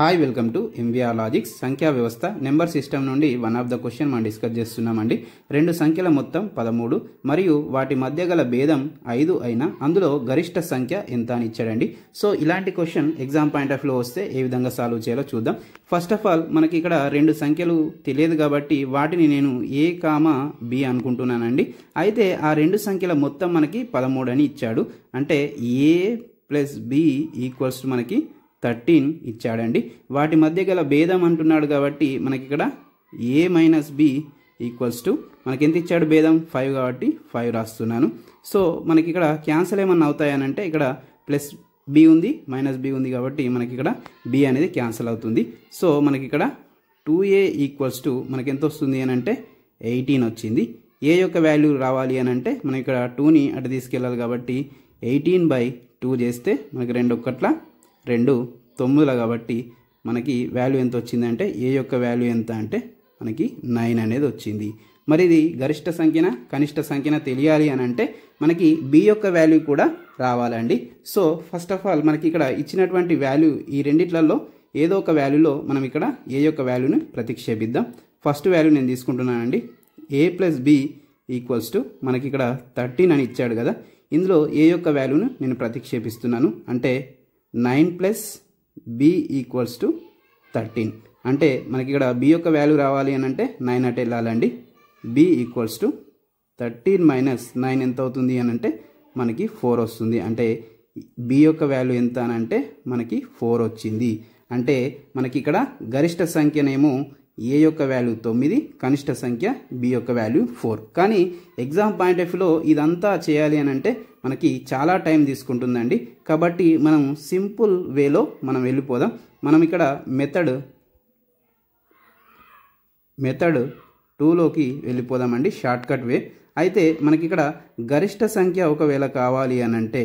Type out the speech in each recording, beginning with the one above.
Hi welcome to MVR logics సంఖ్యా వ్యవస్థ number system నుండి వన్ ఆఫ్ ద క్వశ్చన్ మనం డిస్కస్ చేస్తున్నామండి. రెండు సంఖ్యల మొత్తం 13 మరియు వాటి మధ్య గల భేదం 5 అయినా అందులో గరిష్ట సంఖ్య ఎంత అని ఇచ్చాడండి. సో ఇలాంటి క్వశ్చన్ ఎగ్జామ్ పాయింట్ ఆఫ్ లో వస్తే ఏ విధంగా సాల్వ్ చేయాలో చూద్దాం. ఫస్ట్ ఆఫ్ ఆల్ మనకి ఇక్కడ రెండు సంఖ్యలు తెలియదు కాబట్టి వాటిని నేను ఏ కామా బి అనుకుంటున్నానండి. అయితే ఆ రెండు సంఖ్యల మొత్తం మనకి 13 అని ఇచ్చాడు. అంటే ఏ ప్లస్ బి ఈక్వల్స్ టు మనకి 13 ఇచ్చాడండి. వాటి మధ్య గల భేదం అంటున్నాడు కాబట్టి మనకి ఇక్కడ ఏ మైనస్ బి ఈక్వల్స్ టు మనకి ఎంత ఇచ్చాడు భేదం 5 కాబట్టి 5 రాస్తున్నాను. సో మనకి ఇక్కడ క్యాన్సిల్ ఏమన్నా అవుతాయనంటే ఇక్కడ ప్లస్ బి ఉంది మైనస్ బి ఉంది కాబట్టి మనకి ఇక్కడ బి అనేది క్యాన్సిల్ అవుతుంది. సో మనకి ఇక్కడ 2a ఈక్వల్స్ టు మనకి ఎంత వస్తుంది అని అంటే 18 వచ్చింది. ఏ యొక్క వాల్యూ రావాలి అని అంటే మనం ఇక్కడ 2ని అటు తీసుకెళ్ళాలి కాబట్టి 18/2 చేస్తే మనకి 2 1 2 9 కాబట్టి మనకి వాల్యూ ఎంత వచ్చిందంటే ఏ యొక్క వాల్యూ ఎంత అంటే మనకి 9 అనేది వచ్చింది. మరి ఇది గరిష్ట సంఖ్యన కనిష్ట సంఖ్యన తెలియాలి అని అంటే మనకి బి యొక్క వాల్యూ కూడా రావాలండి. సో ఫస్ట్ ఆఫ్ ఆల్ మనకి ఇక్కడ ఇచ్చినటువంటి వాల్యూ ఈ రెండిట్లలో ఏదో ఒక వాల్యూలో మనం ఇక్కడ ఏ యొక్క వాల్యూని ప్రతిక్షేపిద్దాం. ఫస్ట్ వాల్యూ నేను తీసుకుంటున్నానండి. ఏ ప్లస్ బి ఈక్వల్స్ టు మనకి ఇక్కడ 13 అని ఇచ్చాడు కదా. ఇందులో ఏ యొక్క వాల్యూను నేను ప్రతిక్షేపిస్తున్నాను అంటే 9 ప్లస్ బి ఈక్వల్స్ టు 13. అంటే మనకి ఇక్కడ బి యొక్క వాల్యూ రావాలి అని అంటే 9 అటు వెళ్ళాలండి. బి ఈక్వల్స్ టు 13 మైనస్ 9 ఎంత అవుతుంది అని అంటే మనకి 4 వస్తుంది. అంటే బి యొక్క వాల్యూ ఎంత అని అంటే మనకి 4 వచ్చింది. అంటే మనకి ఇక్కడ గరిష్ట సంఖ్యనేమో ఏ యొక్క వాల్యూ 9, కనిష్ట సంఖ్య బి యొక్క వాల్యూ 4. కానీ ఎగ్జామ్ పాయింట్ ఆఫ్ వ్యూలో ఇదంతా చేయాలి అని అంటే మనకి చాలా టైం తీసుకుంటుందండి. కాబట్టి మనం సింపుల్ వేలో మనం వెళ్ళిపోదాం. మనం ఇక్కడ మెథడ్ 2లోకి వెళ్ళిపోదామండి, షార్ట్కట్ వే. అయితే మనకి ఇక్కడ గరిష్ట సంఖ్య ఒకవేళ కావాలి అని అంటే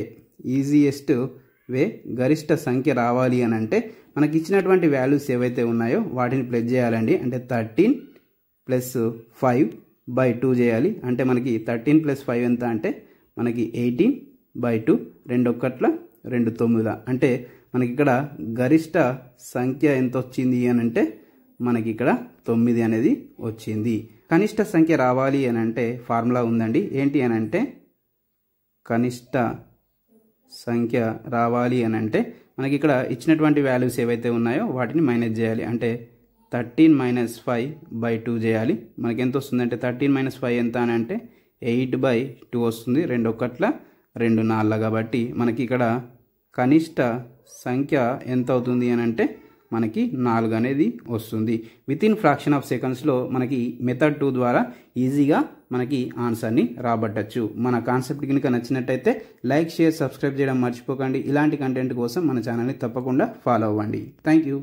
ఈజియెస్ట్ వే గరిష్ట సంఖ్య రావాలి అని అంటే మనకి ఇచ్చినటువంటి వాల్యూస్ ఏవైతే ఉన్నాయో వాటిని ప్లస్ చేయాలండి. అంటే 13 ప్లస్ 5/2 చేయాలి. అంటే మనకి 13 ప్లస్ 5 ఎంత అంటే మనకి 18/2 2 1 2 9. అంటే మనకి ఇక్కడ గరిష్ట సంఖ్య ఎంత వచ్చింది అని అంటే మనకి ఇక్కడ 9 అనేది వచ్చింది. కనిష్ట సంఖ్య రావాలి అని అంటే ఫార్ములా ఉందండి. ఏంటి అని అంటే కనిష్ట సంఖ్య రావాలి అని అంటే మనకి ఇక్కడ ఇచ్చినటువంటి వాల్యూస్ ఏవైతే ఉన్నాయో వాటిని మైనస్ చేయాలి. అంటే 13 మైనస్ 5/2 చేయాలి. మనకి ఎంత వస్తుంది అంటే 13 మైనస్ 5 ఎంత అని అంటే 8/2 వస్తుంది. 2 1 2 4 కాబట్టి మనకి ఇక్కడ కనిష్ట సంఖ్య ఎంత అవుతుంది అని అంటే మనకి 4 అనేది వస్తుంది. వితిన్ ఫ్రాక్షన్ ఆఫ్ సెకండ్స్లో మనకి మెథడ్ 2 ద్వారా ఈజీగా మనకి ఆన్సర్ని రాబట్టచ్చు. మన కాన్సెప్ట్ కనుక నచ్చినట్టయితే లైక్, షేర్, సబ్స్క్రైబ్ చేయడం మర్చిపోకండి. ఇలాంటి కంటెంట్ కోసం మన ఛానల్ని తప్పకుండా ఫాలో అవ్వండి. Thank you.